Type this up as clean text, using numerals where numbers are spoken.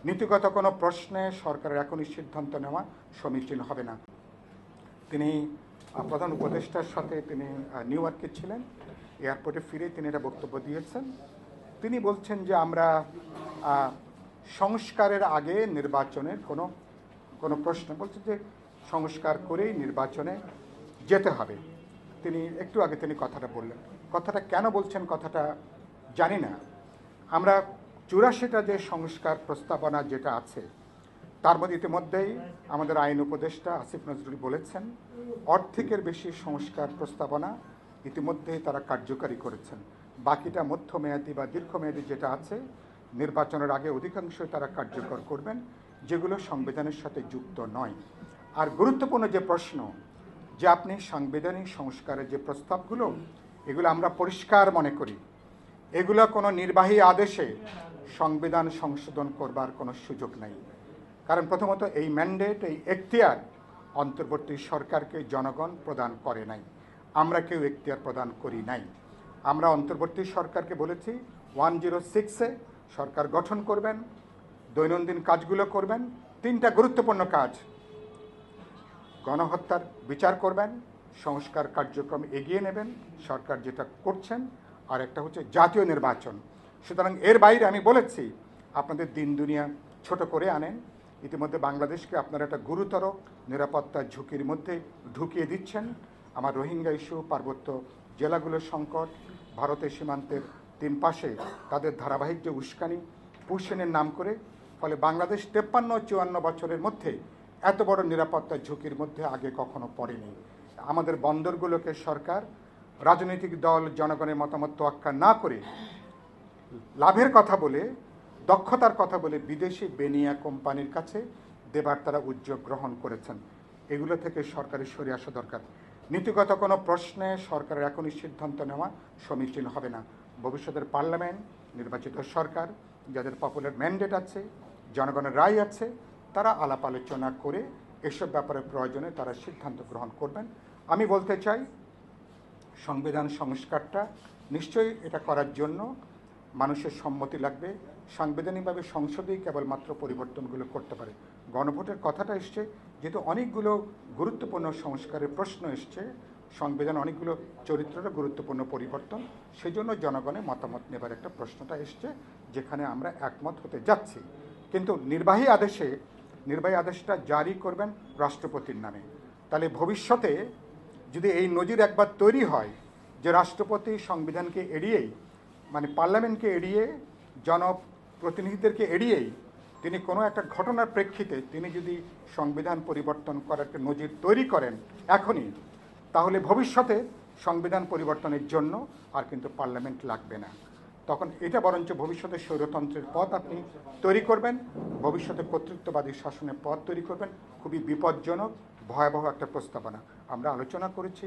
নীতিগত কোনো প্রশ্নে সরকারের এখনই সিদ্ধান্ত নেওয়া সমীচীন হবে না। তিনি প্রধান উপদেষ্টার সাথে তিনি নিউ ইয়র্কে ছিলেন, এয়ারপোর্টে ফিরে তিনি এটা বক্তব্য দিয়েছেন। তিনি বলছেন যে আমরা সংস্কারের আগে নির্বাচনের কোনো প্রশ্ন বলছেন যে সংস্কার করেই নির্বাচনে যেতে হবে। তিনি একটু আগে তিনি কথাটা বললেন, কথাটা কেন বলছেন কথাটা জানি না। আমরা 84টা যে সংস্কার প্রস্তাবনা যেটা আছে তার মধ্যে ইতিমধ্যেই আমাদের আইন উপদেষ্টা আসিফ নজরুল বলেছেন অর্ধেকের বেশি সংস্কার প্রস্তাবনা ইতিমধ্যেই তারা কার্যকারী করেছেন। বাকিটা মধ্যমেয়াদী বা দীর্ঘমেয়াদী যেটা আছে নির্বাচনের আগে অধিকাংশই তারা কার্যকর করবেন, যেগুলো সংবিধানের সাথে যুক্ত নয়। আর গুরুত্বপূর্ণ যে প্রশ্ন যে আপনি সাংবিধানিক সংস্কারের যে প্রস্তাবগুলো এগুলো আমরা পরিষ্কার মনে করি এগুলো কোনো নির্বাহী আদেশে সংবিধান সংশোধন করবার কোনো সুযোগ নাই। কারণ প্রথমত এই ম্যান্ডেট এই এখতিয়ার অন্তর্বর্তী সরকারকে জনগণ প্রদান করে নাই, আমরা কেউ এখতিয়ার প্রদান করি নাই। আমরা অন্তর্বর্তী সরকারকে বলেছি 106-এ সরকার গঠন করবেন, দৈনন্দিন কাজগুলো করবেন। 3টা গুরুত্বপূর্ণ কাজ: গণহত্যার বিচার করবেন, সংস্কার কার্যক্রম এগিয়ে নেবেন সরকার যেটা করছেন, আর একটা হচ্ছে জাতীয় নির্বাচন। সুতরাং এর বাইরে আমি বলেছি আপনাদের দিন দুনিয়া ছোট করে আনেন। ইতিমধ্যে বাংলাদেশকে আপনারা একটা গুরুতর নিরাপত্তা ঝুঁকির মধ্যে ঢুকিয়ে দিচ্ছেন। আমার রোহিঙ্গা ইস্যু, পার্বত্য জেলাগুলোর সংকট, ভারতের সীমান্তের 3 পাশে তাদের ধারাবাহিক যে উস্কানি পুশনের নাম করে, ফলে বাংলাদেশ 53-54 বছরের মধ্যে এত বড় নিরাপত্তা ঝুঁকির মধ্যে আগে কখনো পড়েনি। আমাদের বন্দরগুলোকে সরকার রাজনৈতিক দল জনগণের মতামত তোয়াক্কা না করে লাভের কথা বলে দক্ষতার কথা বলে বিদেশি বেনিয়া কোম্পানির কাছে দেবার তারা উদ্যোগ গ্রহণ করেছেন। এগুলো থেকে সরকারের সরে আসা দরকার। নীতিগত কোনো প্রশ্নে সরকারের এখনই সিদ্ধান্ত নেওয়া সমীচীন হবে না। ভবিষ্যতের পার্লামেন্ট, নির্বাচিত সরকার, যাদের পপুলার ম্যান্ডেট আছে, জনগণের রায় আছে, তারা আলাপ আলোচনা করে এসব ব্যাপারে প্রয়োজনে তারা সিদ্ধান্ত গ্রহণ করবেন। আমি বলতে চাই সংবিধান সংস্কারটা নিশ্চয়ই এটা করার জন্য মানুষের সম্মতি লাগবে। সাংবিধানিকভাবে সংসদেই কেবলমাত্র পরিবর্তনগুলো করতে পারে। গণভোটের কথাটা এসছে, যেহেতু অনেকগুলো গুরুত্বপূর্ণ সংস্কারের প্রশ্ন এসছে, সংবিধান অনেকগুলো চরিত্রের গুরুত্বপূর্ণ পরিবর্তন, সেজন্য জনগণের মতামত নেবার একটা প্রশ্নটা এসছে, যেখানে আমরা একমত হতে যাচ্ছি। কিন্তু নির্বাহী আদেশটা জারি করবেন রাষ্ট্রপতির নামে। তাহলে ভবিষ্যতে যদি এই নজির একবার তৈরি হয় যে রাষ্ট্রপতি সংবিধানকে এড়িয়েই, মানে পার্লামেন্টকে এড়িয়ে, জনপ্রতিনিধিদেরকে এড়িয়েই তিনি কোনো একটা ঘটনার প্রেক্ষিতে তিনি যদি সংবিধান পরিবর্তন করার একটা নজির তৈরি করেন এখনই, তাহলে ভবিষ্যতে সংবিধান পরিবর্তনের জন্য আর কিন্তু পার্লামেন্ট লাগবে না। তখন এটা বরঞ্চ ভবিষ্যতে স্বৈরতন্ত্রের পথ আপনি তৈরি করবেন, ভবিষ্যতে কর্তৃত্ববাদী শাসনের পথ তৈরি করবেন। খুবই বিপজ্জনক, ভয়াবহ একটা প্রস্তাবনা। আমরা আলোচনা করেছি।